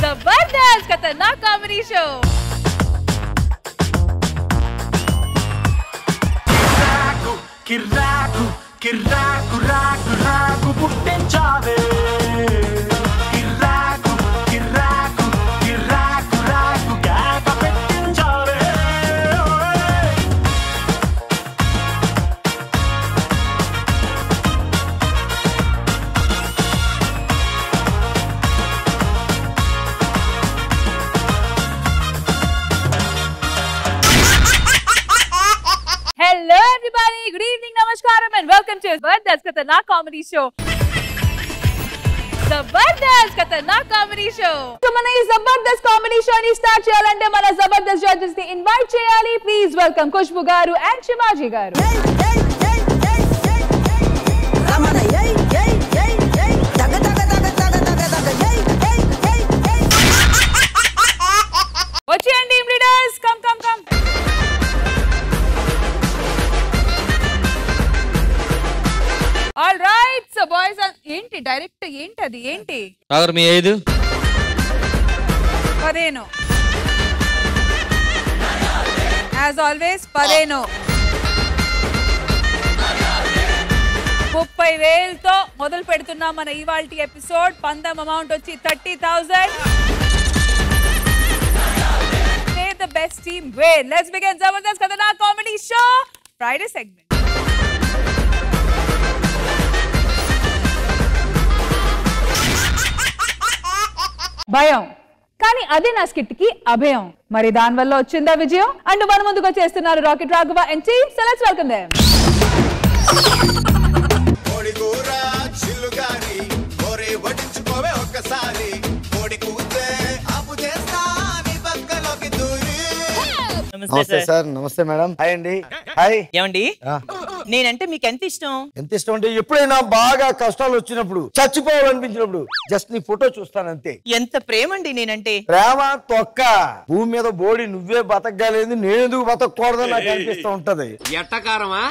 जबरदस्त खतरनाक comedy show किर्राकु किर्राकु राकु राकु पुट्टिंचावे किर्राकु किर्राकु किर्राकु राकु కేక పెట్టించావే Hello everybody, good evening, namaskaram and welcome to Zabardast Khatarnak Comedy Show. Zabardast Khatarnak Comedy Show. So mana ee Zabardast Comedy Show ni start cheyalante mana Zabardast judges ni invite cheyali. Please welcome Khushbu garu and Shimaji garu. Ramana yey yey yey yey daga daga daga daga daga daga yey yey yey yey. Vacheyandi team leaders, come. All right, so boys, ఏంటి direct ఏంటి అది ఏంటి సాగర్ మీ 5 15 as always 15 30,000 తో మొదలు పెడుతున్నాం మన ఇవాల్టి episode. పందెం అమౌంట్ వచ్చి 30,000. May the best team win. Let's begin Zabardast Khatarnak Comedy Show Friday segment. భయం కానీ అదే నా స్కిట్ కి అభయం. మరి దాని వల్ల వచ్చిందా విజయం? అండ్ మన ముందుకు వచ్చేస్తున్నారు rocket Raghava and team. So let's welcome them. కోడి కూర చిల్లుగారి కోరే వడించుకోవే ఒక్కసారి కోడి కూతే ఆపు చేస్తా నీ పక్కలోకి దూరి. నమస్తే సార్. నమస్తే మేడం. హాయ్ అండి. హాయ్. ఏమండి నేనంటే మీకు ఎంత ఇష్టం? ఎంత ఇష్టం అంటే ఎప్పుడైనా బాగా కష్టాలు వచ్చినప్పుడు చచ్చిపోవాలనిపించినప్పుడు జస్ట్ నీ ఫోటో చూస్తాను అంతే. ఎంత ప్రేమ అండి నేనంటే. ప్రేమ తొక్క భూమి మీద బోడి నువ్వే బతకగలేదు నేను ఎందుకు బతకూడదని నాకు అనిపిస్తూ ఉంటది. ఎట్టకారమా?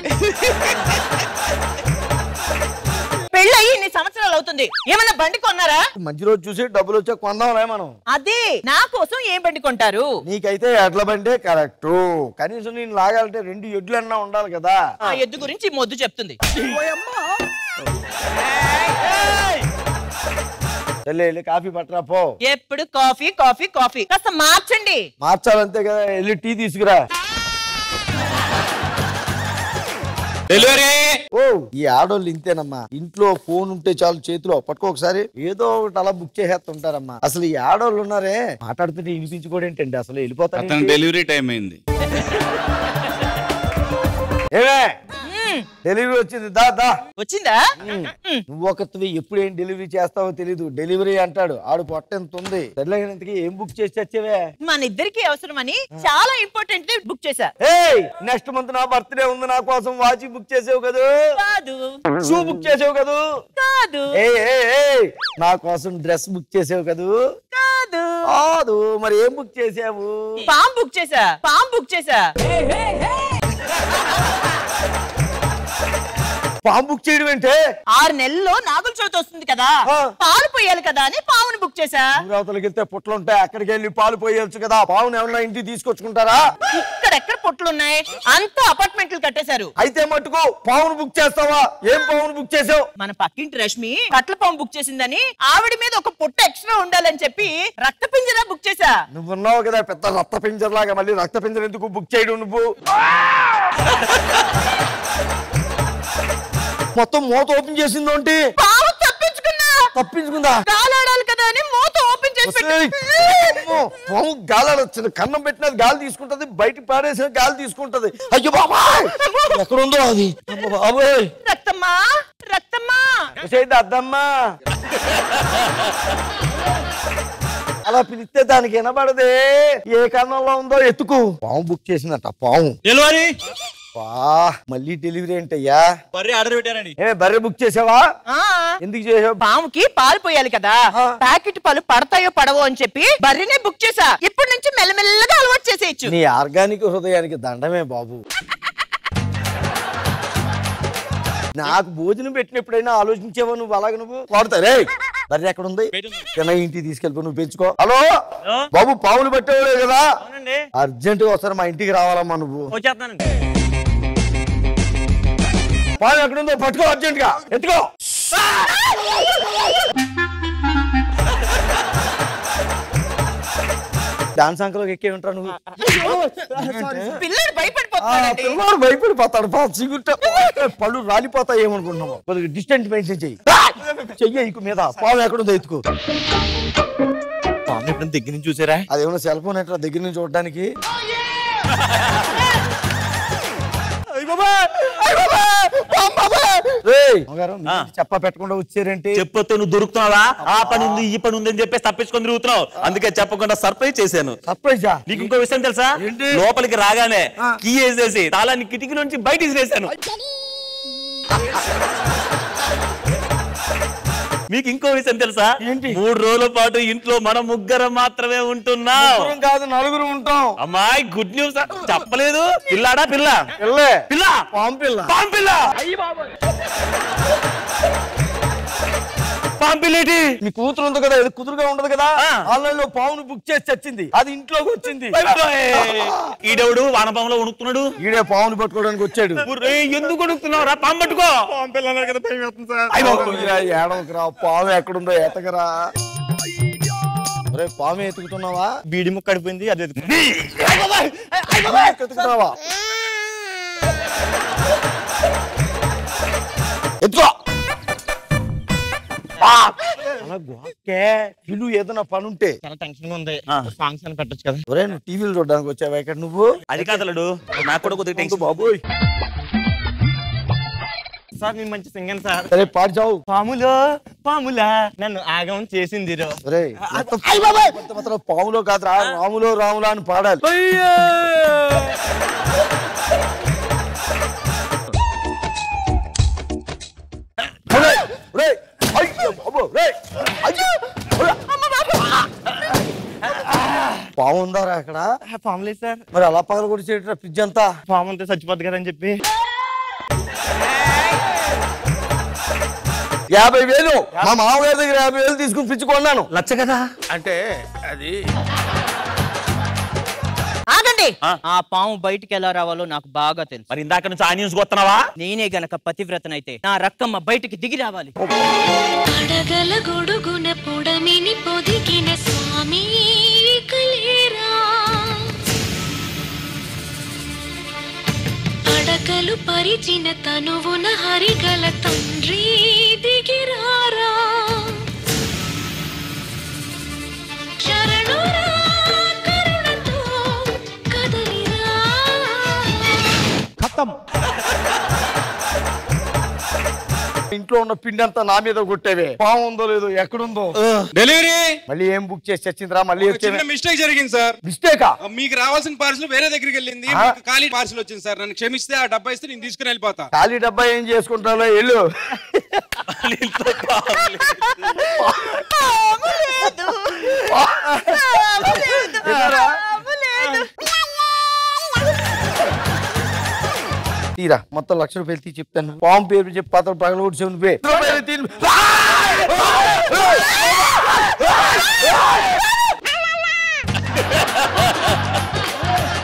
పెళ్ళయి ఇన్ని సంవత్సరాలు అవుతుంది, ఏమన్నా బండి కొన్నారా? మంచి రోజు చూసి డబ్బులు వచ్చా కొందాంలే మనం. అదే నా కోసం ఏం బండి కొంటారు? నీకైతే ఎడ్ల బండే కరెక్ట్. కనీసం నేను లాగాలంటే 2 ఎడ్లన్నా ఉండాలి కదా. ఆ ఎద్దు గురించి మొద్దు చెప్తుంది. వెళ్ళి కాఫీ పట్టరా పో. ఎప్పుడు కాఫీ కాఫీ కాఫీ. కాస్త మార్చండి. మార్చాలంతే కదా. వెళ్ళి టీ తీసుకురా. ఓ ఈ ఆడోళ్ళు ఇంతేనమ్మా. ఇంట్లో ఫోన్ ఉంటే చాలు చేతిలో పట్టుకో ఒకసారి ఏదో ఒకటి అలా బుక్ చేసేస్తుంటారమ్మా. అసలు ఈ ఆడోళ్ళు ఉన్నారే మాట్లాడుతుంటే వినిపించుకోడేంటండి అసలు వెళ్ళిపోతారు. డెలివరీ టైం అయింది. ఏమే డెలివరీ వచ్చింది. దా దా వచ్చిందా? నువ్వు ఒకటి ఎప్పుడు ఏం డెలివరీ చేస్తావో తెలీదు. డెలివరీ అంటాడు ఆడు పొట్ట ఎంత ఉంది. తెల్లగినంతకి ఏం బుక్ చేసి వచ్చేవే? మన ఇద్దరికి అవసరమని చాలా ఇంపార్టెంట్ బుక్ చేశా. నెక్స్ట్ మంత్ నా బర్త్డే ఉంది, నా కోసం వాచ్ బుక్ చేసావు కదా? కాదు. షూ బుక్ చేసావు కదా? కాదు. నా కోసం డ్రెస్ బుక్ చేసావు కదా? కాదు. కాదు. మరి ఏం బుక్ చేసావు? పామ్ బుక్ చేశా. పామ్ బుక్ చేశా. పాము బుక్ చేయడం అంటే 6 నెలల్లో నాగుల చవితి వస్తుంది కదా, పాలు పోయాలి కదా అని పాముని బుక్ చేశా. ఊరవతలకి వెళ్తే పుట్లు ఉంటాయి, అక్కడికి వెళ్ళి పాలు పోయొచ్చు కదా. పావును ఏమన్నా ఇంటికి తీసుకొచ్చుకుంటారా? ఇక్కడెక్కడ పుట్లున్నాయి? అంతా అపార్ట్మెంట్లు కట్టేశారు. అయితే మట్టుకు పావును బుక్ చేస్తావా? ఏం పావును బుక్ చేసావు? మన పక్కింటి రష్మి కట్ల పాము బుక్ చేసిందని ఆవిడ మీద ఒక పుట్ట ఎక్స్ట్రా ఉండాలని చెప్పి రక్త పింజరా బుక్ చేశా. నువ్వు ఉన్నావు కదా పెద్ద రక్త పింజర్ లాగా, మళ్ళీ రక్త పింజర్ ఎందుకు బుక్ చేయడం నువ్వు? మొత్తం మూత ఓపెన్ చేసింది. తప్పించుకుందా? గాలాడాలి కదా అని మూత ఓపెన్ చేసి పాము గాలాడొచ్చింది. కన్నం పెట్టినది గాలి తీసుకుంటది, బయట పాడేసిన గాలి తీసుకుంటది. అయ్యో బాబా ఎక్కడుందో అది. బాబోయ్ రక్తమ్మా రక్తమ్మా అద్దమ్మా అలా పిలిస్తే దానికి వినబడదే. ఏ కన్నంలో ఉందో ఎత్తుకు. పాము బుక్ చేసిందట. పాము డెలివరీ మళ్ళీ డెలివరీ ఏంటయ్యా? బర్రె ఆర్డర్ పెట్టారండి. బర్రె బుక్ చేసావా? ఎందుకు చేసావు? పాముకి పాలు పోయాలి కదా, ప్యాకెట్ పాలు పడతాయో పడవో అని చెప్పి బర్రెనే బుక్ చేసా. ఇప్పటి నుంచి మెల్లమెల్లగా అలవాటు చేసేయచ్చు. నీ ఆర్గానిక్ హృదయానికి దండమే బాబు. నాకు భోజనం పెట్టినప్పుడైనా ఆలోచించావా నువ్వు? అలాగే నువ్వు వాడుతారే. బర్రె ఎక్కడ ఉంది? ఇంటికి తీసుకెళ్ళిపో, నువ్వు పెంచుకో. హలో బాబు, పావులు పట్టేవాడే కదా, అర్జెంట్ గా వస్తారు, మా ఇంటికి రావాలమ్మా. నువ్వు పావు ఎక్కడుందో పట్టుకో, అర్జెంట్ గా ఎత్తుకో. డాన్స్ అంకలోకి ఎక్కే ఉంటావు నువ్వు. పిల్లలు భయపడిపోతాడు. భయపడిపోతాడు. పళ్ళు రాలిపోతాయి ఏమనుకుంటున్నావు? కొద్దిగా డిస్టెన్స్ మెయింటైన్ చెయ్యి ఇక మీద. పాము ఎక్కడుందో ఎత్తుకో. పాము ఎప్పుడు దగ్గర నుంచి చూసారా? అదేమన్నా సెల్ ఫోన్ ఎట్లా దగ్గర నుంచి చూడడానికి? చెప్ప పెట్టకుండా వచ్చారేంటి? చెప్పొస్తే నువ్వు దొరుకుతున్నావా? ఆ పని ఉంది, ఈ పని ఉంది అని చెప్పేసి తప్పించుకొని తిరుగుతున్నావు. అందుకే చెప్పకుండా సర్ప్రైజ్ చేశాను. సర్ప్రైజా? నీకు ఇంకో విషయం తెలుసా? లోపలికి రాగానే కీ వేసేసి తాళాన్ని కిటికీ నుంచి బయట విసిరేశాను. మీకు ఇంకో విషయం తెలుసా? 3 రోజుల పాటు ఇంట్లో మనం ముగ్గురం మాత్రమే ఉంటున్నాం. కాదు, 4 ఉంటాం. అమ్మాయి గుడ్ న్యూస్ చెప్పలేదు. పిల్లాడా? పిల్ల పిల్ల పాము పిల్ల. పాము పిల్ల. పాంపిలేటి మీ కూతురు ఉంది కదా, ఇది కుదురుగా ఉండదు కదా. ఆన్లైన్ లో పావును బుక్ చేసి చచ్చింది, అది ఇంట్లోకి వచ్చింది. ఈడెవడు వానపాములో ఉణుకుతున్నాడు? ఈడే పావును పట్టుకోవడానికి వచ్చాడు. ఎందుకు ఉణుకుతున్నావురా? పాము పట్టుకో. ఏడవకురా, పాము ఎక్కడుందో ఎతకరా. పాము ఎతుకుతున్నావా? బీడి ముక్క అడిపోయింది, అది ఎతుకుతున్నావా? ఎత్తుకో. ఏదైనా పని ఉంటే చాలా టెన్షన్ ఉంది. సాంగ్స్ అని పెట్టొచ్చు కదా. నువ్వు టీవీలు చూడడానికి వచ్చావా ఇక్కడ? నువ్వు అది కాదలడు, నాకు కూడా కొద్దిగా టెన్షన్. బాబోయ్ సార్, నేను మంచి సింగర్ సార్. సరే పాడు చావు. పాములా నన్ను ఆగం చేసింది. పాములో కాదురా, రాములో రాములా అని పాడాలి. పాము ఉందారా అక్కడ? పాము లేదు సార్. మరి అలా పగల కూడా చేయట ఫ్రిడ్జ్ అంతా. పాము అంతా చచ్చిపోద్ది కదా అని చెప్పి 50,000 మా మామగారి దగ్గర 50,000 తీసుకుని ఫ్రిడ్జ్ కొన్నాను. లచ్చ కదా. అంటే అది ఆగండి. ఆ పాము బయటికి ఎలా రావాలో నాకు బాగా తెలుసు. మరి ఇందాక నుంచి ఆ న్యూస్ కొత్తనావా? నేనే గనక పతివ్రతనైతే నా రక్కమ్మ బయటికి దిగి రావాలి. అడగల గొడుగున పొడమిని పొదిగిన స్వామి కలేరా, అడగలు పరిచిన తనువున హరిగల తండ్రి దిగిరారా, శరణురా కరుణతో కదలిరా. ఇంట్లో ఉన్న పిండి అంతా నా మీద కొట్టేవే. పాము ఉందో లేదో, ఎక్కడుందో? డెలివరీ మళ్ళీ ఏం బుక్ చేసి చచ్చిందిరా? మళ్ళీ మిస్టేక్ జరిగింది సార్. మిస్టేకా? మీకు రావాల్సిన పార్సల్ వేరే దగ్గరికి వెళ్ళింది, మీకు ఖాళీ పార్సల్ వచ్చింది సార్. నన్ను క్షమిస్తే ఆ డబ్బా ఇస్తే నేను తీసుకుని వెళ్ళిపోతా. ఖాళీ డబ్బా ఏం చేసుకుంటాలో వెళ్ళు. తీరా మొత్తం 1,00,000 రూపాయలు తీసి చెప్తాను. పాము పేరు చెప్పి పాత్ర పగల కూడా చెవును.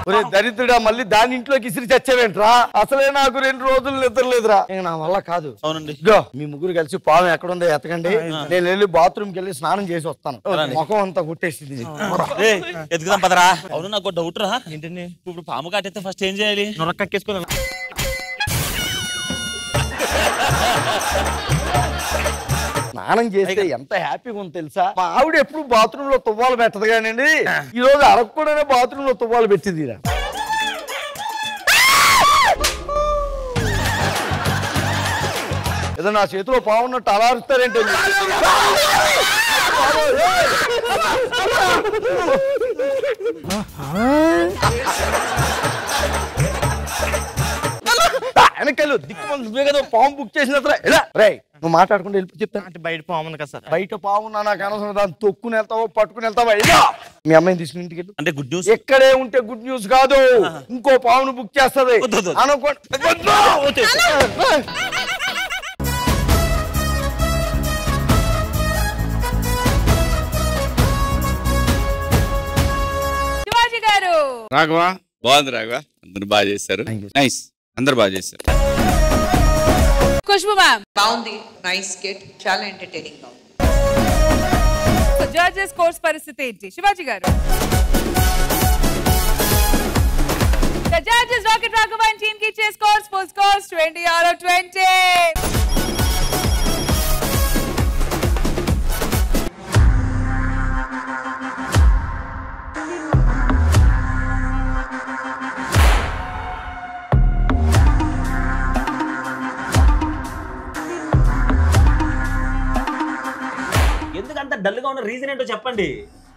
ఒరే దరిద్రుడా, మళ్ళీ దాని ఇంట్లోకి ఇసిరి చచ్చావేంట్రా? అసలే నాకు 2 రోజులు నిద్రలేదురా. నా వల్ల కాదు. అవునండి. మీ ముగ్గురు కలిసి పాము ఎక్కడుందో ఎతకండి. నేను వెళ్ళి బాత్రూమ్ కి వెళ్ళి స్నానం చేసి వస్తాను. ముఖం అంతా కొట్టేసింది. ఎదుగుదాం పదరా. అవును, నాకు డౌట్ రా. ఏంటండి, ఇప్పుడు పాము కాటైతే ఫస్ట్ ఏం చేయాలి? నొరక్కేసుకోవాలి. స్నానం చేస్తే ఎంత హ్యాపీగా ఉంది తెలుసా? మా ఆవిడ ఎప్పుడు బాత్రూమ్ లో తువ్వాలు పెట్టదు కానండి, ఈ రోజు అరక్కూడనే బాత్రూమ్ లో తువ్వాలు పెట్టింది. ఏదో నా చేతిలో పావున్నట్టు అలా అరుస్తారేంటి? వెనకాల దిక్కు నువ్వే కదా పాము బుక్ చేసిన రే నువ్వు మాట్లాడుకుంటూ వెళ్ళి చెప్తాను అంటే బయట పాము ఉంది కదా సార్. బయట పావున్నా నాకు అనవసరం దాన్ని తొక్కుని వెళ్తావో పట్టుకుని వెళ్తావా వెళ్ళా మీ అమ్మాయిని తీసుకుని ఇంటికి వెళ్ళు. అంటే గుడ్ న్యూస్ ఎక్కడే ఉంటే గుడ్ న్యూస్ కాదు ఇంకో పావును బుక్ చేస్తుంది అనుకోండి. శివాజీ గారు రాఘవా బాగుంది రాఘవా, అందరు బాగా చేశారు. నైస్, అందరు బాగా చేశారు. ఖుష్బు మ్యామ్ బాగుంది, నైస్ స్కిట్, చాలా ఎంటర్టైనింగ్ గా ఉంది. జడ్జెస్ కోర్స్ పరిస్థితి ఏంటి శివాజీ గారు? The judges Rocket Raghavan team ki chase scores full scores 20 out of 20. ఎందుకంత డల్ గా ఉన్న రీజన్ ఏంటో చెప్పండి.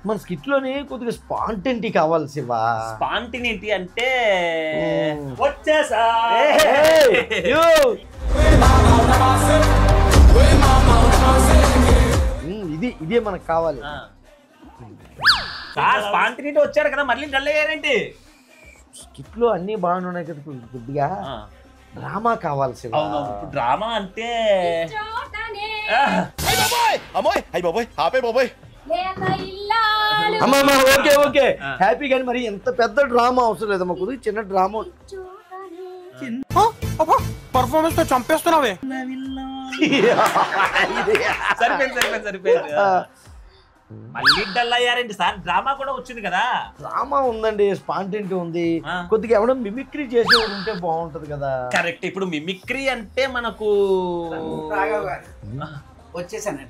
మన స్కిట్ లోనే కొద్దిగా స్పాంటెనిటీ కావాలి శివా. స్పాంటినిటీ అంటే వచ్చేసా ఇదే మనకు కావాలి. స్పాంటినిటీ వచ్చారు కదా మళ్ళీ డల్ అయ్యారేంటి? స్కిట్ లో అన్ని బాగున్నాయి కదా కొద్దిగా డ్రామా కావాలి శివ. డ్రామా అంటే ఓకే ఓకే హ్యాపీ కానీ మరి ఎంత పెద్ద డ్రామా అవసరం లేదమ్మా, కొద్దిగా చిన్న డ్రామా. పర్ఫార్మెన్స్ తో చంపేస్తున్నావే. సరిపోయింది. మళ్ళీ డల్ అయ్యారండి సార్, డ్రామా కూడా వచ్చింది కదా. డ్రామా ఉందండి, స్పాంటెనిటీ ఉంది, కొద్దిగా ఎవడో మిమిక్రీ చేసేవాడు ఉంటే బాగుంటది కదా. కరెక్ట్. ఇప్పుడు మిమిక్రీ అంటే మనకు వచ్చేసానంటే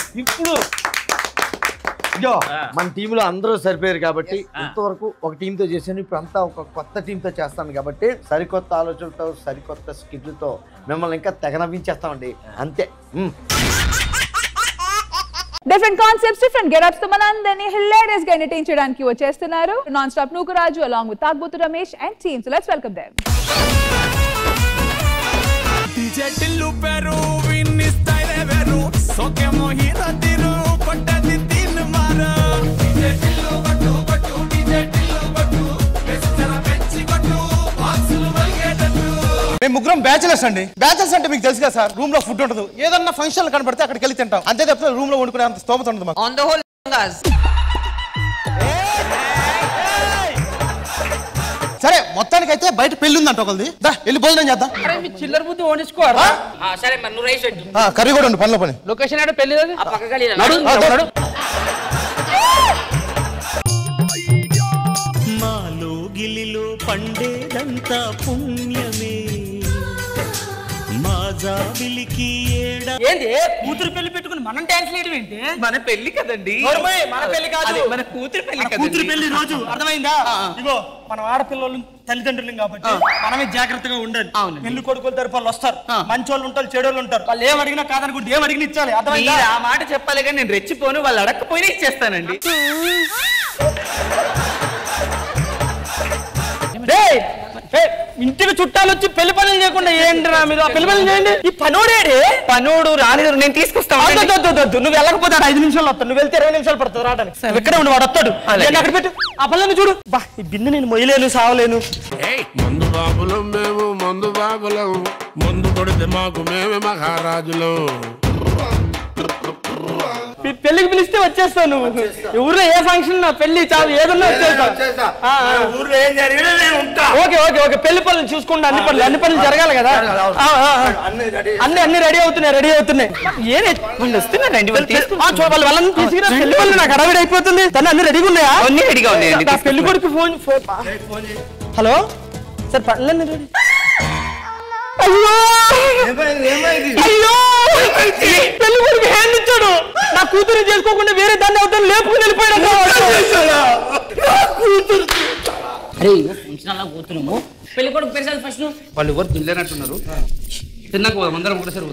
ఇప్పుడు మన టీంలో అందరూ సరిపోయారు కాబట్టి ఇంతవరకు ఒక టీంతో చేశాను, ఇప్పుడు అంతా ఒక కొత్త టీంతో చేస్తాను కాబట్టి సరికొత్త ఆలోచనలతో సరికొత్త స్కిట్లతో మిమ్మల్ని ఇంకా తెగనవ్వించేస్తామండి అంతే. డిఫరెంట్ కాన్సెప్ట్స్, డిఫరెంట్ గెటప్స్ తో మనందరినీ హిలేరియస్ గా ఎంటర్టైన్ చేయడానికి వచ్చేస్తున్నారు non stop Nookaraju along with Thagubothu Ramesh and team. So let's welcome them. DJ Tillu Peru vinni style veru soke mohira tiru kottadi tin mara DJ Tillu battu DJ Tillu battu messara pechi battu vaasulu valgedattu. మేము ముగ్గురం bachelors అండి. Bachelors అంటే మీకు తెలుసు కదా sir, room లో food ఉండదు, ఏదన్నా ఫంక్షన్ కనబడితే అక్కడికి వెళ్ళి తింటాం అంతే తప్ప రూమ్ లో వండుకునే అంత స్తోమత ఉండదు మాకు. ఆన్ ద హోల్ సరే మొత్తానికి అయితే బయట పెళ్లి ఉందంట ఒకరిది, వెళ్ళి భోజనం చేద్దాం. చిల్లర బుద్ధి ఓడించుకోరా. సరే మరి నువ్వు రైస్ పెట్టు, కర్రీ కూడా ఉండు పనిలో పని. లొకేషన్ ఆడ పెళ్లి మాలో గిలిలో పండేదంతా పుణ్యమే మా జాబిలికి ఏడా. ఏంది కూతురు పెళ్లి పెట్టుకుని మనం డాన్స్ వేయడం ఏంటి? మన పెళ్లి కదండి, మన పెళ్లి కాదు, మన కూతురు పెళ్లి. కూతురు పెళ్లి రోజు అర్థమైందా? ఇగో మనం ఆడపిల్లలు తల్లిదండ్రులు కాబట్టి మనమే జాగ్రత్తగా ఉండాలి. పెళ్లి కొడుకుల తరపు వాళ్ళు వస్తారు, మంచోళ్ళు ఉంటారు, చెడోళ్ళు ఉంటారు. వాళ్ళు ఏం అడిగినా కాదనుకుంటే ఏం అడిగినా ఇచ్చాలి. అర్థమైందా? ఆ మాట చెప్పాలి కానీ నేను రెచ్చిపోను, వాళ్ళు అడగకపోయినా ఇచ్చేస్తానండి. ఇంటికి చుట్టాలు వచ్చి పెళ్లి పనులు చేయకుండా ఏంటిరా మీరు? ఆ పెళ్లి పనులు చేయండి. ఈ పనోడేడే పనోడు రాలేదు, నేను తీసుకొస్తాను. నువ్వు వెళ్ళకపోతే 5 నిమిషాలు వస్తాను, నువ్వు వెళ్తే 20 నిమిషాలు పడుతుంది రావడానికి. ఇక్కడే ఉండి వాడు వస్తాడు, అక్కడ పెట్టు. ఆ పనులను చూడు. బా ఈ బిన్ను నేను మొయ్యలేను, సావలేను. మందు బాబులం మేము, మందు బాబులం, మందు కొడితే మాకు మేమే మహారాజులం. పెళ్లికి పిలిస్తే వచ్చేస్తాను. ఊర్లో ఏ ఫంక్షన్ నా పెళ్లి చాలు ఏదన్నా వచ్చేస్తా. ఓకే ఓకే ఓకే పెళ్లి పనులు చూసుకుంటా, అన్ని పనులు జరగాలి కదా. అన్ని రెడీ అవుతున్నాయి. వస్తున్నారండి వాళ్ళని తీసుకురా. పెళ్లి పనులు నాకు అడవిడి అయిపోతుంది. తను అన్ని రెడీగా ఉన్నాయా? అన్ని రెడీగా ఉన్నాయండి. పెళ్లి కొడుకు ఫోన్. హలో సార్, పనులన్నీ రెడీ. అయ్యో పెళ్లి కొడుకు హ్యాండ్ ఇచ్చాడు. నా కూతురు చేసుకోకుండా వేరే దాన్ని అవుతాను లేపుకుని వెళ్ళిపోయాడు. కూతురు పెళ్లి కొడుకు పెరిసాలి ఫస్ట్. వాళ్ళు ఎవరు తినలేనట్టున్నారు, తిన్నాక అందరం ఒకటేసారి.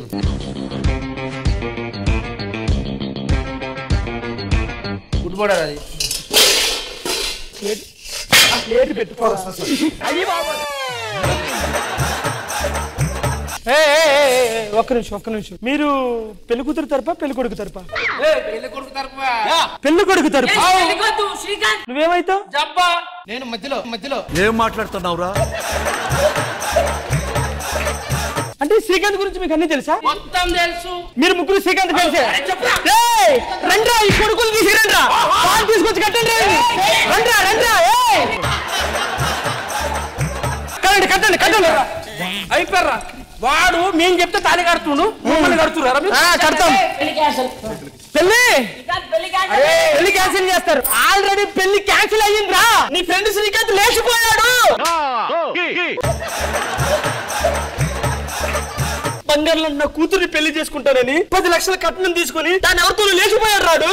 ఫుడ్ పౌడర్ అది ప్లేట్ పెట్టుకోవాలి అయ్యి బాబు ఒక్క నిమిషం మీరు పెళ్లి కూతురు తరపా పెళ్లి కొడుకు తరపా పెళ్లి కొడుకు తరపా నువ్వేమైతావు జబ్బా నేను మధ్యలో ఏం మాట్లాడుతున్నావురా అంటే శ్రీకాంత్ గురించి మీకు అన్ని తెలుసా మొత్తం తెలుసు మీరు ముగ్గురు శ్రీకాంత్ కలిసే రండ్రా ఈ కొడుకులు తీసుకురండ్రా తీసుకొచ్చి కట్టండి రండ్రా కట్టండి అయిపోయారా వాడు మేము చెప్తే తాళి కడుతుండు మమ్మల్ని కడుతున్నారా కడతాం పెళ్లి క్యాన్సిల్ చేస్తారు ఆల్రెడీ పెళ్లి క్యాన్సిల్ అయ్యిందిరా నీ ఫ్రెండ్ శ్రీకాంత్ లేచిపోయాడు బంగారులో నా కూతుర్ని పెళ్లి చేసుకుంటానని 10 లక్షల కట్నం తీసుకుని దాని ఎవరితో లేచిపోయాడు రాడు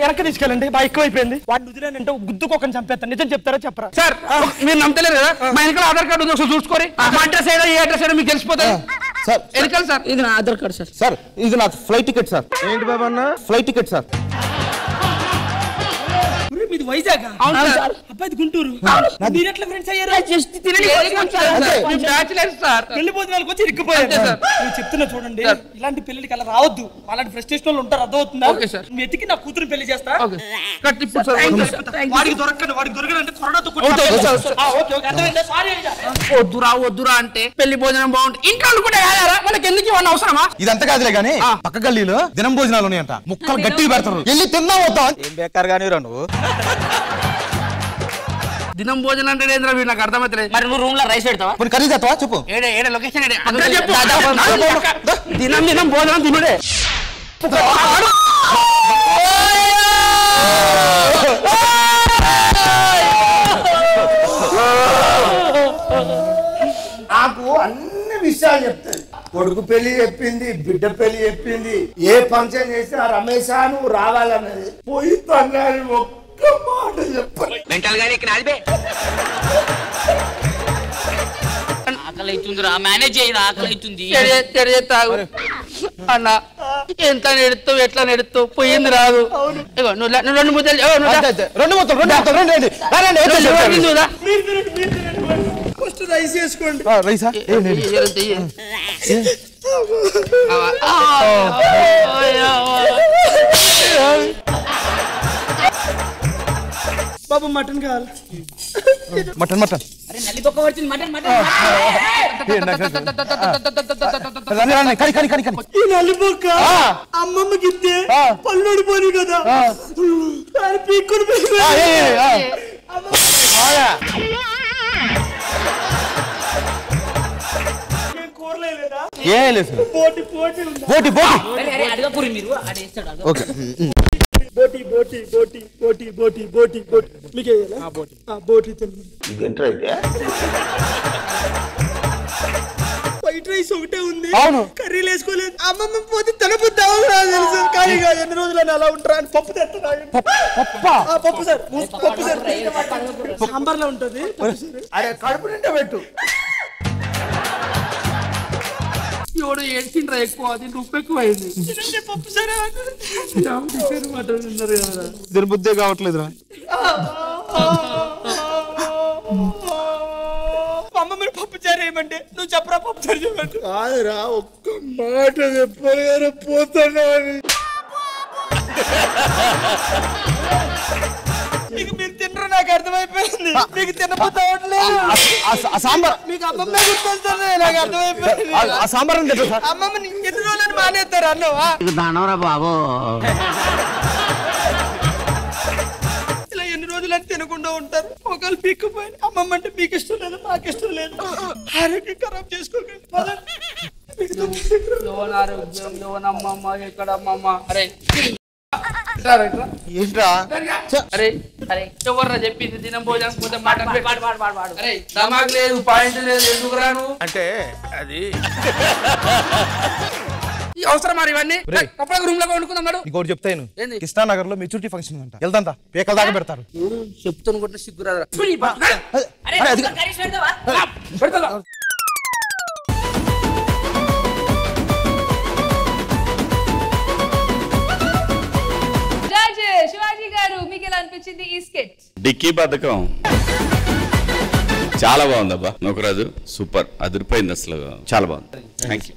వెనక తీసుకెళ్ళండి బాగా ఎక్కువైపోయింది వాడిని వదిలేనంటే గుద్దుకోకని చంపేస్తాను నిజం చెప్తారా చెప్పరా సార్ మీరు నమ్మతలేరు కదా మా వెనకాల ఆధార్ కార్డు ఉంది ఒకసారి చూసుకోరి మా అడ్రస్ ఏదో ఏ అడ్రస్ ఏదో మీకు తెలిసిపోతుంది సార్ వెనకాల సార్ ఇది నా ఆధార్ కార్డు సార్ ఇది నా ఫ్లైట్ టికెట్ సార్ ఏంటి బాబా అన్న ఫ్లైట్ టికెట్ సార్ మీది వైజాగ్ అబ్బాయి గుంటూరు మీరు ఎట్లా ఫ్రెండ్స్ అయ్యారు జస్ట్ పెళ్లి భోజనాలకు వచ్చి ఇరుక్కుపోయారు నువ్వు చెప్తున్నా చూడండి ఇలాంటి పెళ్లికి అలా రావద్దు అలాంటి ఫ్రస్ట్రేషన్ వాళ్ళు ఉంటారు అర్థమవుతుందా నువ్వు ఎతికి నా కూతురు పెళ్లి చేస్తా వాడికి దొరకనంటే కొరడాతో వద్దురా అంటే పెళ్లి భోజనం బాగుంటుంది ఇంట్లో కూడా మనకి ఎందుకు ఇవన్నీ అవసరమా ఇదంతా కాదులే గానీ పక్క గల్లీలో దినం భోజనాలు ఉన్నాయంట ముక్కలు గట్టిగా పెడతారు వెళ్ళి తిన్నా వద్దా ఏం బేకార్ గానీ రా నువ్వు దినం భోజనం అంటే ఏంద్రా మీరు నాకు అర్థమవుతలేదు మరి నువ్వు రూమ్ లో రైస్ పెడతావా కొన్ని కర్రీ చేస్తావా చెప్పు ఏడే లొకేషన్ దినం భోజనం తినుడే నాకు అన్ని విషయాలు చెప్తాది కొడుకు పెళ్లి చెప్పింది బిడ్డ పెళ్లి చెప్పింది ఏ ఫంక్షన్ చేస్తే ఆ రమేష్ నువ్వు రావాలన్నది పోయి తన్నాను ఒక్క మాట చెప్పాలి ఆకలి అవుతుందిరా మేనేజ్ చేయరా ఆకలి అవుతుంది అన్న ఎంత నెడుతావు ఎట్లా నెడుతావు పోయింది రాదు నువ్వు 2 ముద్దలు ఫస్ట్ రైస్ చేసుకోండి రైసా బాబు మటన్ కావాలి మటన్ ఈ నల్లిబొక్క అమ్మమ్మకి ఇస్తే పళ్ళు ఓడిపోయి కదా పీక్కుని వైట్ రైస్ ఒకటే ఉంది కర్రీలు వేసుకోలేదు అమ్మమ్మ పోతే తన బుద్ధి తెలుసు కానీ ఎన్ని రోజులని అలా ఉంటారా అని పప్పు పప్పు సార్ సాంబార్ లో ఉంటది అరే కడుపు నిండా పెట్టు ఎవడు ఏడ్చిండ్రా ఎక్కువ అది ఉప్పు ఎక్కువైంది పప్పు సార్ దీని బుద్ధే కావట్లేదురా అమ్మమ్మని పప్పు చారు ఏమంటే నువ్వు చెప్పరా పప్పు చారు చెప్పండి కాదురా ఒక్క మాట చెప్పారు పోతాను మీకు మీరు తినరు నాకు అర్థమైపోయింది మీకు తినపోతే సాంబార్ మీకు అమ్మమ్మ గుర్తొస్తుంది నాకు అర్థమైపోయింది ఆ సాంబార్ అమ్మమ్మని ఎన్ని రోజులని మానేస్తారు అన్నవా దానవరా బాబు ఇలా ఎన్ని రోజులని తినకుండా ఉంటారు ఒకళ్ళు పీక్కుపోయి అమ్మమ్మ అంటే మీకు ఇష్టం లేదు నాకు ఇష్టం లేదు ఆరోగ్యం ఖరాబ్ చేసుకోకండి అమ్మమ్మ ఎక్కడ అమ్మమ్మ అరే ఏంట్రా అరే ఎవర్రా చెప్పింది దినం భోజనం పోతే అరే దమాక్ లేదు పాయింట్ లేదు ఎందుకు రాను అంటే అది ఈ అవసరం మరి ఇవన్నీ కప్పలకు రూమ్ లో వండుకుందాం మేడం. ఇంకోటి చెప్తాను, కృష్ణానగర్ లో మెచ్యూరిటీ ఫంక్షన్ అంట, వెళ్తా పేకల దాకా పెడతారు. చెప్తాను కూడా సిగ్గురాదు. శివాజీ గారు మీకు ఎలా అనిపించింది ఈ స్కెచ్? డిక్కీ పథకం చాలా బాగుందబ్బా. నూకరాజు సూపర్, అదిరిపోయింది అసలు, చాలా బాగుంది. Thank you.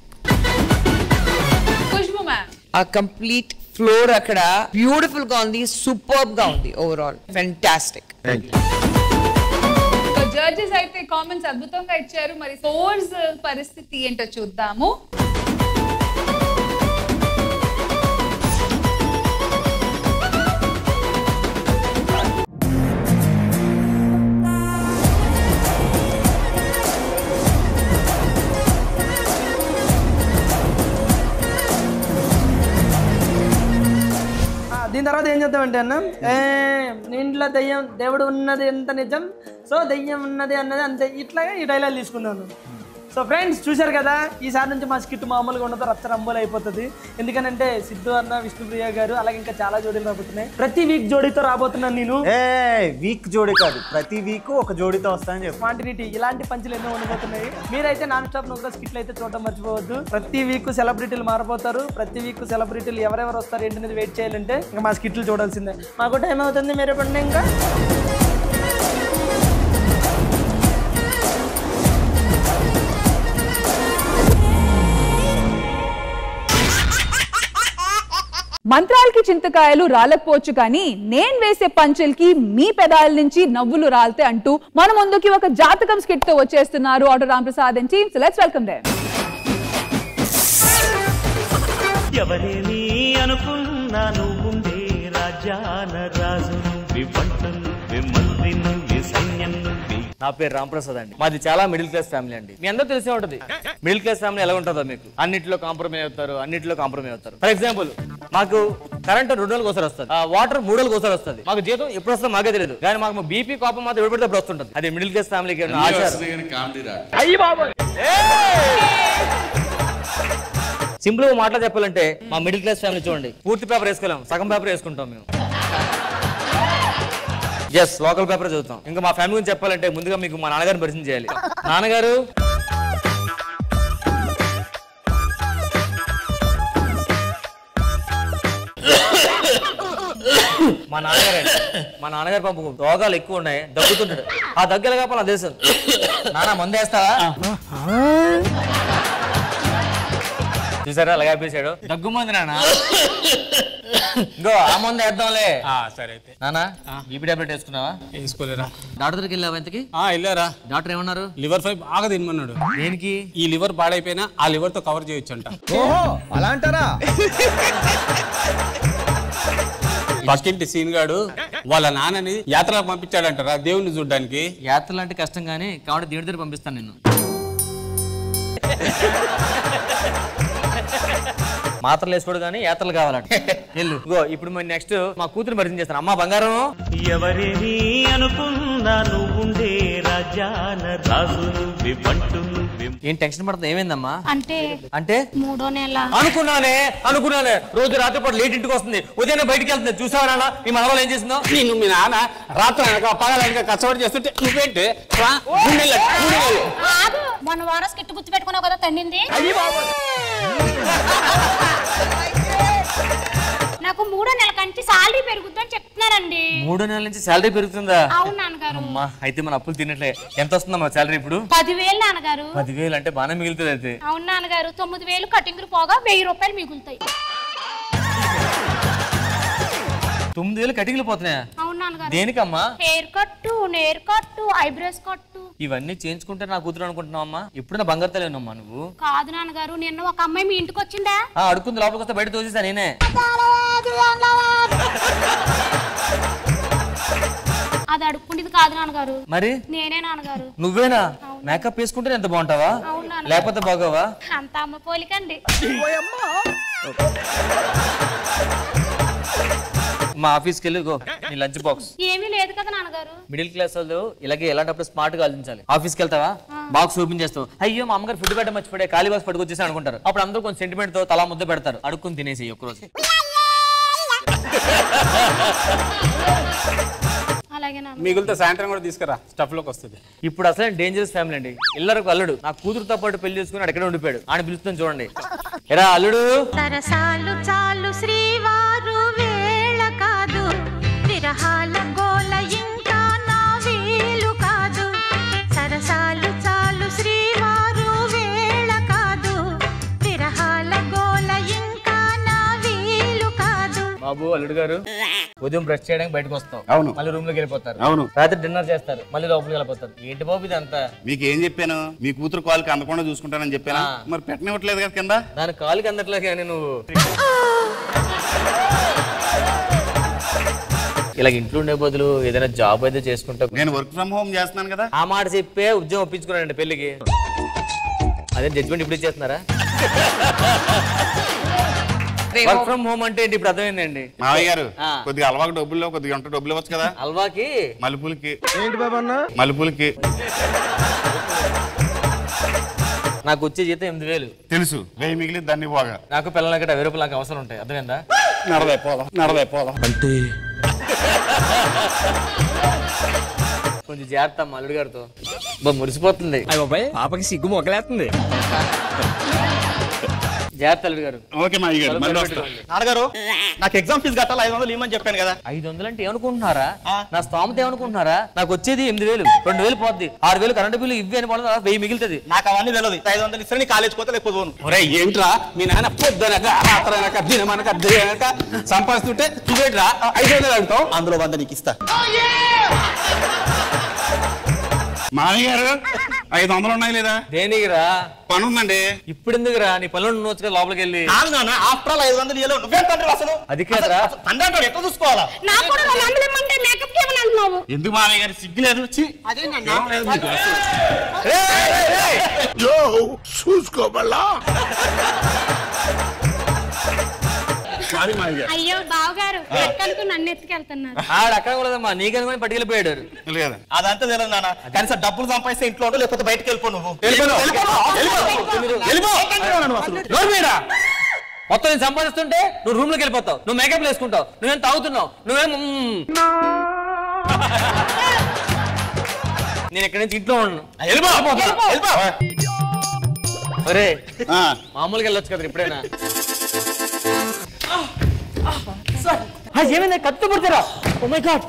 ఖుష్బు మ్యామ్, ఆ కంప్లీట్ ఫ్లోర్ అక్కడ బ్యూటిఫుల్ గా ఉంది, సూపర్బ్ గా ఉంది, ఓవరాల్ ఫెంటాస్టిక్. జడ్జెస్ అయితే కామెంట్స్ అద్భుతంగా ఇచ్చారు. మరి ఫోర్స్ పరిస్థితి ఏంటో చూద్దాము. దీని తర్వాత ఏం చేద్దామంటే అన్న, ఇంట్లో దెయ్యం దేవుడు ఉన్నది ఎంత నిజం, సో దెయ్యం ఉన్నది అన్నది అంతే, ఇట్లాగా ఈ డైలాగ్ తీసుకున్నాను. సో ఫ్రెండ్స్ చూశారు కదా, ఈసారి నుంచి మా స్కిట్ మామూలుగా ఉండదు, రచ్చరంబోలు అయిపోతుంది. ఎందుకనంటే సిద్ధు అన్న, విష్ణుప్రియ గారు, అలాగే ఇంకా చాలా జోడీలు రాబోతున్నాయి. ప్రతి వీక్ జోడీతో రాబోతున్నాను నేను. వీక్ జోడీ కాదు, ప్రతి వీక్ ఒక జోడీతో వస్తానని చెప్పి క్వాంటిటీ ఇలాంటి పంచులు ఎన్నో ఉండబోతున్నాయి. మీరైతే నాన్ స్టాప్ నూకరా స్కిట్లు అయితే చూడటం మర్చిపోవద్దు. ప్రతి వీక్ సెలబ్రిటీలు మారిపోతారు. ప్రతి వీక్ సెలబ్రిటీలు ఎవరెవరు వస్తారు ఏంటనేది వెయిట్ చేయాలంటే ఇంకా మా స్కిట్లు చూడాల్సిందే. మాకు టైం అవుతుంది, మీరు పండి ఇంకా. మంత్రాలకి చింతకాయలు రాలకపోవచ్చు కానీ నేను వేసే పంచులకి మీ పెదాల నుంచి నవ్వులు రాలితే అంటూ మన ముందుకి ఒక జాతకం స్కిట్ తో వచ్చేస్తున్నారు auto Ramprasad and team. So let's welcome them. ఎవరేని అనుకున్నా నువ్వుండే రాజాన రాజు వివంటను విమంత్రిను విసైన్యను. నా పేరు రాంప్రసాద్ అండి. మాది చాలా మిడిల్ క్లాస్ ఫ్యామిలీ అండి. మీ అందరూ తెలిసే ఉంటుంది మిడిల్ క్లాస్ ఫ్యామిలీ ఎలా ఉంటుందో. మీకు అన్నింటిలో కాంప్రమైజ్ అవుతారు. ఫర్ ఎగ్జాంపుల్, మాకు కరెంట్ 2 రోజులకు ఒకసారి వస్తుంది, వాటర్ 3 రోజులకు ఒకసారి వస్తుంది. మాకు జీతం ఎప్పుడు వస్తుందో మాకే తెలియదు, కానీ మాకు బీపీ కోపం మాత్రం ఎప్పుడు పడితే అప్పుడు వస్తుంటుంది. అది మిడిల్ క్లాస్ ఫ్యామిలీకి సింపుల్ గా మాటలు చెప్పాలంటే మా మిడిల్ క్లాస్ ఫ్యామిలీ చూడండి, పూర్తి పేపర్ వేసుకోలేం, సగం పేపర్ వేసుకుంటాం మేము. ఎస్, లోకల్ పేపర్ చదువుతాం. ఇంకా మా ఫ్యామిలీ గురించి చెప్పాలంటే ముందుగా మీకు మా నాన్నగారిని పరిచయం చేయాలి. నాన్నగారు మా నాన్నగారు పాపం రోగాలు ఎక్కువ ఉన్నాయి, దగ్గుతుంటాడు. ఆ దగ్గు ఎలా కాపాలి నా తెలుసు. నాన్న మందు వేస్తావా? చూసారా అలాగే ఆపేసాడు. దగ్గు మంది నాన్న, ఇంకో ఆ మందు వేద్దాంలే. సరే అయితే నానా బీపీ టాబ్లెట్ వేసుకున్నావా? వేసుకోలేరా. డాక్టర్ దగ్గరికి వెళ్ళావా ఇంతకి? వెళ్ళారా. డాక్టర్ ఏమన్నారు? లివర్ ఫైవ్ బాగా తినమన్నాడు. దేనికి? ఈ లివర్ పాడైపోయినా ఆ లివర్ తో కవర్ చేయొచ్చు అంట. అలా అంటారా? పక్కింటి సీన్ గాడు వాళ్ళ నాన్నని యాత్రలకు పంపించాడంటారా దేవుణ్ణి చూడడానికి. యాత్రలు అంటే కష్టం కానీ కాబట్టి దేవుడి దగ్గర పంపిస్తాను నేను. మాత్రలు వేసుకోడు కానీ యాత్రలు కావాలంట. వెళ్ళు. ఇప్పుడు మరి నెక్స్ట్ మా కూతురు పరిచయం చేస్తాను. అమ్మా బంగారం. ఎవరేని అనుకున్నా నువ్వుండే రాజాన రాజు వివంటును. ఏం టెన్షన్ పడుతుంది? ఏమైందమ్మా? అంటే 3వ నెల అనుకున్నానే రోజు రాత్రి పాటు లేట్ ఇంటికి వస్తుంది, ఉదయం బయటికి వెళ్తుంది. చూసావా నాన్న మీ మనవాళ్ళు ఏం చేసిందో? నేను మీ నాన్న రాత్రి పగలనక కష్టపడి చేస్తుంటే నువ్వేంటి మన వారం స్కిట్ గుర్తు పెట్టుకున్నావు కదా తండింది. నాకు 3వ నెల కంటే సాలరీ పెరుగుతుందని చెప్తున్నారండి. 3వ నెల నుంచి సాలరీ పెరుగుతుందా? అవును నాన్నగారు. అమ్మా అయితే మన అప్పులు తిన్నట్లే. ఎంత వస్తుందమ్మా సాలరీ ఇప్పుడు? 10,000 నాన్నగారు. 10,000 అంటే బాగానే మిగులుతుంది అయితే. అవును నాన్నగారు. 9,000 కటింగ్ పోగా 1,000 రూపాయలు మిగులుతాయి. 9,000 కటింగ్లు పోతున్నాయా? అవును నాన్నగారు. దేనికమ్మా? హెయిర్ కట్టు, నేర్ కట్టు, ఐబ్రోస్ కట్టు. ఇవన్నీ చేయించుకుంటే నా కూతురు అనుకుంటున్నావు అమ్మా? ఎప్పుడు నా బంగారు తల్లినమ్మా నువ్వు? కాదు నాన్నగారు, నిన్న ఒక అమ్మాయి మీ ఇంటికి వచ్చిందా? అడుకుంది, లోపలికి వస్తే బయట తోసేసా నేనే. అది అడుక్కుండేది కాదు నాన్నగారు. మరి నేనే నాన్నగారు. నువ్వేనా? మేకప్ వేసుకుంటే ఎంత బాగుంటావా? లేకపోతే బాగోవా? అంత అమ్మ పోలికండి. మా ఆఫీస్కి వెళ్ళి గో నీ లంచ్ బాక్స్. ఏమీ లేదు కదా నాన్నగారు. మిడిల్ క్లాస్ వాళ్ళు ఇలాగే ఎలాంటప్పుడు స్మార్ట్ గా ఆలోచించాలి. ఆఫీస్కి వెళ్తావా బాక్స్ ఓపెన్ చేస్తావు, అయ్యో మా అమ్మగారు ఫుడ్ పెట్టడం మర్చిపోయి ఖాళీ బాక్స్ పట్టుకొచ్చేసి అనుకుంటారు. అప్పుడు అందరూ కొంచెం సెంటిమెంట్ తో తలా ముద్ద పెడతారు, అడుక్కుని తినేసి ఒక్కరోజు. మిగులుతో సాయంత్రం కూడా తీసుకురా, స్టఫ్ లోకి వస్తుంది. ఇప్పుడు అసలు డేంజరస్ ఫ్యామిలీ అండి. ఇల్లరకు అల్లుడు నా కూతురుతో పాటు పెళ్లి చేసుకుని అక్కడే ఉండిపోయాడు. ఆయన పిలుస్తాను చూడండి. ఎరా అల్లుడు, సరసాలు చాలు శ్రీవారు వేళ కాదు, విరహాల గోల ఇంకా నా వీలు కాదు. సరసాలు చాలు శ్రీవారు వేళ కాదు, విరహాల గోల ఇంకా నా వీలు కాదు. బాబు అల్లుడు గారు ఉదయం బ్రష్ చేయడానికి బయటకు వస్తాం, అవును. మళ్ళీ రూమ్ లోకి వెళ్ళిపోతారు, అవును. రాత్రి డిన్నర్ చేస్తారు, మళ్ళీ లోపలికి వెళ్ళిపోతారు. ఏంటి బాబు ఇదంతా? మీకు ఏం చెప్పాను? మీ కూతురు కాలుకి అందకుండా చూసుకుంటానని చెప్పాను. మరి పెట్టనివ్వట్లేదు కదా కింద. దాని కాలుకి అందట్లేదు కానీ నువ్వు ఇలా ఇంట్లో ఉండే బదులు ఏదైనా జాబ్ అయితే చేసుకుంటా. నేను వర్క్ ఫ్రమ్ హోమ్ చేస్తున్నాను కదా. ఆ మాట చెప్పే ఉద్యోగం ఒప్పించుకున్నానండి పెళ్లికి. అదే జడ్జిమెంట్ ఇప్పుడు ఇచ్చేస్తున్నారా? వర్క్ ఫ్రమ్ హోమ్ అంటే ఏంటి ఇప్పుడు అర్థమైందండి. మావయ్య గారు కొద్దిగా అల్వాకి డబ్బుల్లో కొద్దిగా ఉంటే డబ్బులు ఇవ్వచ్చు కదా. అల్వాకి మలుపులకి ఏంటి బాబా అన్న? మలుపులకి నాకు వచ్చే జీతం 8,000 తెలుసు. 1000 మిగిలి దాన్ని పోగా నాకు పిల్లలకి 20 రూపాయలు నాకు అవసరం ఉంటాయి. అర్థమైందా? నడవైపోదాం అంటే కొంచెం జాగ్రత్త అమ్మ అల్లుడు గారితో. మురిసిపోతుంది పాపకి సిగ్గు మొగలేస్తుంది. జాగ్రత్త అల్లుడు గారు. ఓకే మా అయ్యగారు మళ్ళీ వస్తాను. నాన్నగారు నాకు ఎగ్జామ్ ఫీజు కట్టాలి, 500 ఇవ్వమని చెప్పాను కదా. 500 అంటే ఏమనుకుంటున్నారా? నా స్థామత ఏమనుకుంటున్నారా? నాకు వచ్చేది 8,000, 2,000 పోద్ది, 6,000 కరెంట్ బిల్లు ఇవి అని పడుతుంది, 1000 మిగులుతుంది. నాకు అవన్నీ తెలియదు. 500 ఇస్తే నీ కాలేజ్ పోతే లేకపోతే పోను. ఒరే ఏంట్రా మీ నాన్న పొద్దునక రాత్రనక దినమనక దినక సంపాదిస్తుంటే నువ్వేట్రా 500 అంటావు? అందులో 100 నీకు ఇస్తా. మావయ్య గారు 500 ఉన్నాయి లేదా? దేనికిరా? పని ఉందండి. ఇప్పుడు ఎందుకురా? నీ పనులు నోచుగా లోపలికి వెళ్ళి. After all 500 ఇవ్వలేవు. నువ్వేం తండ్రి అసలు? అది కాదురా, తండ్రి అంటాడు ఎట్లా చూసుకోవాలా? నాకు కూడా 200 ఇమ్మంటే మేకప్ చేయమని అంటున్నావు. ఎందుకు మావయ్య గారు సిగ్గులేదు? చూసుకోబల్లా అయ్యో బావగారు ఎక్కడికి నన్ను ఎత్తుకెళ్తున్నారు. అక్కడ కూడదమ్మా, నీకనుకొని పట్టుకెళ్ళిపోయాడు. అదంతా తెలియదు నాన్న. కనీసం డబ్బులు సంపాదిస్తే ఇంట్లో ఉండు, లేకపోతే బయటకు వెళ్ళిపో. నువ్వు మొత్తం నేను సంపాదిస్తుంటే నువ్వు రూమ్ లోకి వెళ్ళిపోతావు, నువ్వు మేకప్ వేసుకుంటావు, నువ్వేం తాగుతున్నావు, నువ్వేం నేను ఎక్కడి నుంచి ఇంట్లో ఉన్నాను. ఒరే మామూలుగా వెళ్ళొచ్చు కదా ఇప్పుడైనా. ఏమైంది? కత్తి పడతారా? ఓ మై గాడ్,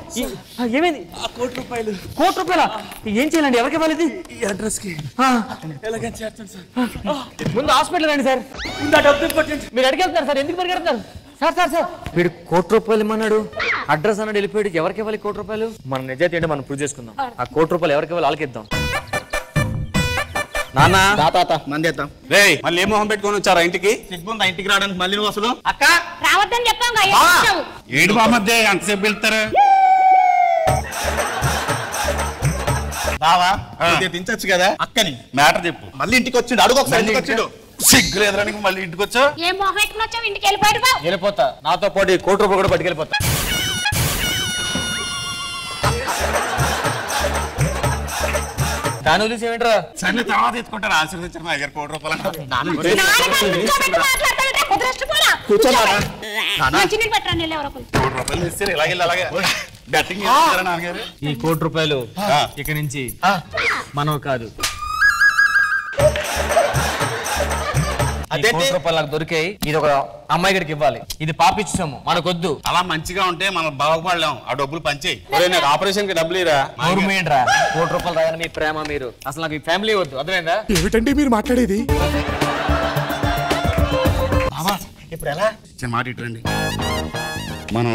ఏమైంది? 1,00,00,000 రూపాయలు. 1,00,00,000 రూపాయలా? ఏం చేయాలండి? ఎవరికి ఇవ్వాలి? ఈ అడ్రస్ కి ముందు హాస్పిటల్ రండి సార్. మీరు అడిగెళ్తారు సార్, ఎందుకు పరిగెడతారు సార్? సార్ సార్ వీడు 1,00,00,000 రూపాయలు ఇమ్మన్నాడు, అడ్రస్ అన్నాడు, వెళ్ళిపోయాడు. ఎవరికి ఇవ్వాలి 1,00,00,000 రూపాయలు? మన నిజాయితీ ఏంటో మనం ప్రూవ్ చేసుకుందాం. ఆ 1,00,00,000 రూపాయలు ఎవరికి ఇవ్వాలి వాళ్ళకి ఇద్దాం. నాన్న మందేద్దాం. రేయ్ మళ్ళీ ఏ మొహం పెట్టుకొని వచ్చారా ఇంటికి? సిగ్గుందా ఇంటికి రావడానికి? మళ్ళీ నువ్వు అసలు అక్క రావద్దని చెప్పాం. ఏడు బామధ్య ఎంతసేపు వెళ్తారు? బావా దించచ్చు కదా అక్కని. మ్యాటర్ చెప్పు. మళ్ళీ ఇంటికి వచ్చిండు, అడుగు ఒకసారి. వచ్చిండు సిగ్గు లేదరానికి మళ్ళీ ఇంటికి వచ్చా? ఏ మొహం ఎట్టుకుని వచ్చావు? ఇంటికి వెళ్ళిపోయాడు. వెళ్ళిపోతా, నాతో పాటు 1,00,00,000 రూపాయలు కూడా పట్టుకెళ్ళిపోతా. దాని వదిలేసి ఏమిట్రా? సరే తర్వాత ఎత్తుకుంటారు. ఆశీర్వదించారు మా దగ్గర 1,00,00,000 రూపాయలు. ఇలాగే బెట్టింగ్ నాన్నగారు. ఈ 1,00,00,000 రూపాయలు ఇక నుంచి మనవి కాదు. 1,00,00,000 రూపాయలు నాకు దొరికాయి. ఇది ఒక అమ్మాయి గడికి ఇవ్వాలి. ఇది పాపిచ్చాము, మనకొద్దు. అలా మంచిగా ఉంటే మనం బాగుపడలేం. ఆ డబ్బులు పంచేయి. ఆపరేషన్ కి డబ్బులు ఇరా. 1,00,00,000 రూపాయలు రాగానే మీ ప్రేమ మీరు అసలు నాకు ఈ ఫ్యామిలీ వద్దు. అర్థమైందా? ఏమిటండి మీరు మాట్లాడేది? ఇప్పుడు ఎలా? చిన్న మాట ఇటురండి. మనం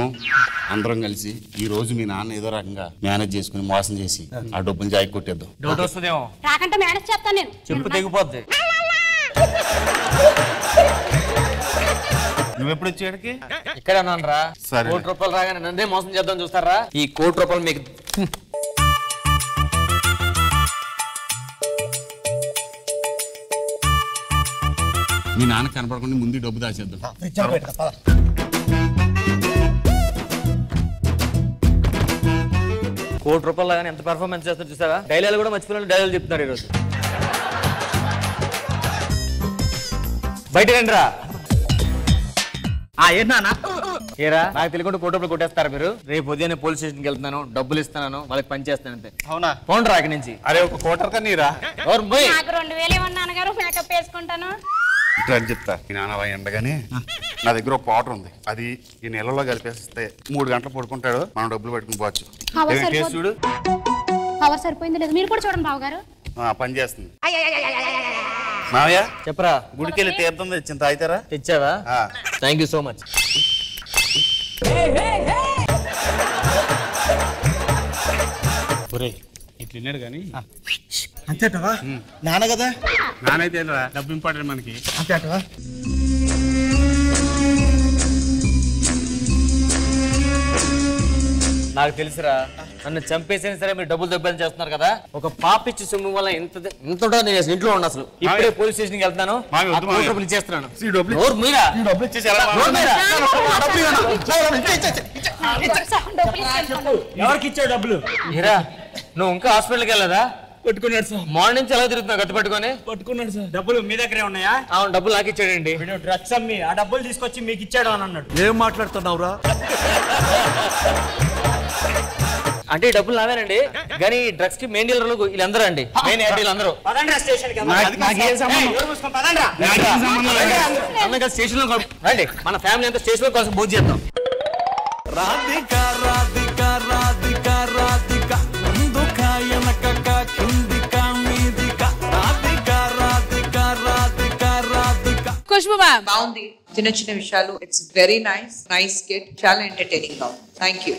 అందరం కలిసి ఈ రోజు మీ నాన్న ఏదో రకంగా మేనేజ్ చేసుకుని మోసం చేసి ఆ డబ్బులు జాయి కొట్టేద్దాం. డౌట్ వస్తుందేమో. రాకంటే మేనేజ్ చేస్తాను నేను. చెప్పు తెగిపోద్ది. నువ్వెప్పుడు వచ్చేడికి? ఇక్కడ అన్నాను రా. 1,00,00,000 రూపాయలు రాగానే నన్నే మోసం చేద్దాం చూస్తారా? ఈ 1,00,00,000 రూపాయలు మీకు మీ నాన్న కనపడకుండా ముందు డబ్బు దాచేద్దాం. కోటి రూపాయలు కానీ ఎంత పెర్ఫార్మెన్స్ చేస్తారు చూసారా? డైలాగ్ కూడా మర్చిపోయిన డైలాగ్ చెప్తున్నారు ఈరోజు. బయట రండిరా. ఏరా నాకు తెలియకుండా కోటి రూపాయలు కొట్టేస్తారు మీరు. రేపు ఉదయం పోలీస్ స్టేషన్కి వెళ్తున్నాను, డబ్బులు ఇస్తున్నాను, వాళ్ళకి పని చేస్తాను అంతే. అవునా? పోండ్రా అక్కడి నుంచి. అరే ఒక కోటర్ కన్నీరా. నాకు 2000 ఏమన్నా నాన్నగారు మేకప్ వేసుకుంటాను అని చెప్తా. ఈ నాన్న ఎండగానే నా దగ్గర ఒక పౌడర్ ఉంది, అది ఈ నెలలో కలిపేస్తే 3 గంటలు పడుకుంటాడు, మనం డబ్బులు పెట్టుకుని పోవచ్చు. చూడు పవర్ సరిపోయింది లేదు, మీరు కూడా చూడండి బావగారు. పని చేస్తుంది. మావయ్య చెప్పరా. గుడికి వెళ్ళి తీర్థం తెచ్చింది, తాగుతారా? తెచ్చావా? Thank you so much. ఇట్లా విన్నాడు కానీ అంతేటవా? నాన్న కదా? నానైతే డబ్బు ఇంపార్టెంట్ మనకి. అంతేటవా? నాకు తెలుసురా, నన్ను చంపేసైనా సరే మీరు డబ్బులు దెబ్బలు చేస్తున్నారు కదా. ఒక పాపిచ్చి సొమ్ము వల్ల ఇంత ఉంటుందో నేను ఇంట్లో ఉన్నా. అసలు ఇప్పుడే పోలీస్ స్టేషన్కి వెళ్తాను, డబ్బులు ఇచ్చేస్తున్నాను. ఎవరికి ఇచ్చావు డబ్బులు? హీరా నువ్వు ఇంకా హాస్పిటల్కి వెళ్ళదా? పట్టుకున్నాడు సార్. మార్నింగ్ నుంచి ఎలా తిరుగుతున్నావు గట్టి పట్టుకొని? పట్టుకున్నాడు సార్. డబ్బులు మీ దగ్గరే ఉన్నాయా? అవును, డబ్బులు నాకు ఇచ్చాడండి. డ్రగ్స్ అమ్మి ఆ డబ్బులు తీసుకొచ్చి మీకు ఇచ్చాడు అని అన్నాడు. ఏం మాట్లాడుతున్నావురా? అంటే ఈ డబ్బులు నావేనండి, కానీ డ్రగ్స్ కి మెయిన్ డీలర్లు వీళ్ళందరూ అండి, మెయిన్ డీలర్ అందరూ. స్టేషన్ లో రండి, మన ఫ్యామిలీ అంతా స్టేషన్ లో కోసం భోజనం చేద్దాం. రాధిక రాధిక రాధిక రాధిక ముందుక వెనక కిందిక మీదిక రాధిక రాధిక రాధిక రాధిక. ఖుష్బు మ్యామ్ బాగుంది. చిన్న చిన్న విషయాలు. It's very nice kid. చాలా ఎంటర్టైనింగ్ గా ఉంది. Thank you.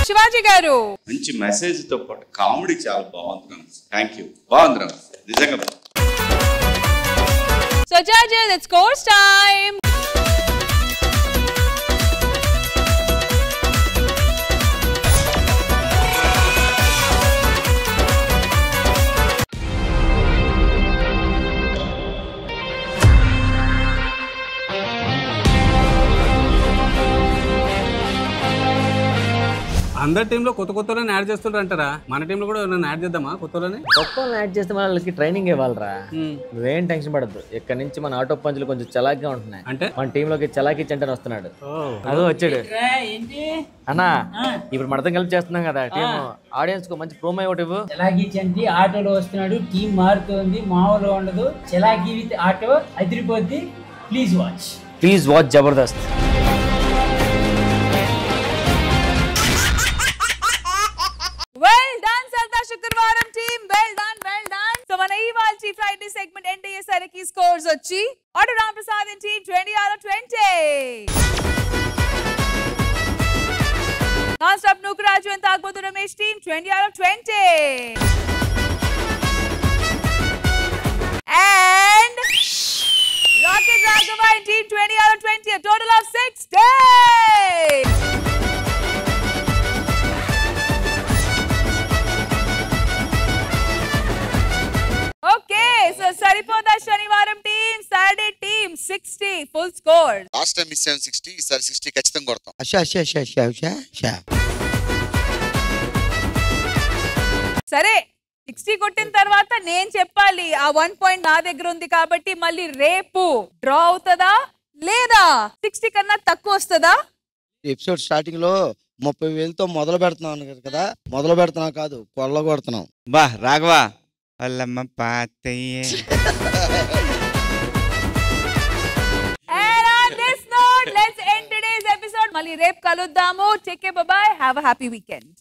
శివాజీ గారు మంచి మెసేజ్ తో పాటు కామెడీ చాలా బాగుంది. Thank you. బాగుంది నిజంగా. So judges, it's course time. అందరి టీంలో కొత్త కొత్తలోనే యాడ్ చేస్తుంటారు అంటారా? మన టీంలో కూడా నన్ను యాడ్ చేద్దామా? కొత్తలోనే యాడ్ చేస్తే వాళ్ళకి ట్రైనింగ్ ఇవ్వాలరా. నువ్వేం టెన్షన్ పడద్దు. ఇక్కడ నుంచి మన ఆటో పంచులు కొంచెం చలాక్గా ఉంటున్నాయి. అంటే మన టీమ్ లోకి చలాకీ చెంటని వస్తున్నాడు. అదో వచ్చాడు అన్నా. ఇప్పుడు మనతో కలిపి చేస్తున్నాం కదా టీమ్. ఆడియన్స్ కు మంచి ప్రోమో ఒకటి ఇవ్వు. చలాకీ చంటి ఆటోలో వస్తున్నాడు, టీం మారుతోంది, మామూలు ఉండదు. చలాకీ విత్ ఆటో అదిరిపోద్ది. Please watch Jabardasth. Well done, Sarda Shukrivaram team. Well done. So, మన ఇవాల్టి ఫ్రైడే సెగ్మెంట్ ఎండ్ అయ్యేసరికి స్కోర్స్ వచ్చి auto Ramprasad team 20/20. Non stop Nookaraju and Thagubothu Ramesh team 20/20. And Rocket Raghava team 20/20. A total of 6 days. Okay, so Saripodhaa Sanivaaram team, Saturday team 60 full score. Last time miss అయ్యాం 60, ఈసారి 60 ఖచ్చితంగా కొడతాం. సరే 60 కొట్టిన తర్వాత నేను చెప్పాలి. ఆ 1 పాయింట్ నా దగ్గర ఉంది కాబట్టి మళ్ళీ రేపు డ్రా అవుతుందా లేదా 60 కన్నా తక్కువ వస్తుందా? ఎపిసోడ్ స్టార్టింగ్ లో 30,000తో మొదలు పెడుతున్నాను కదా. మొదలు పెడుతున్నావు కాదు, కొల్ల కొడుతున్నావు. బా రాఘవా వాళ్ళమ్మ పాతయ్యే. And on this note, let's end today's episode. మళ్ళీ రేపు కలుద్దాము. Take care, bye bye. Have a happy weekend.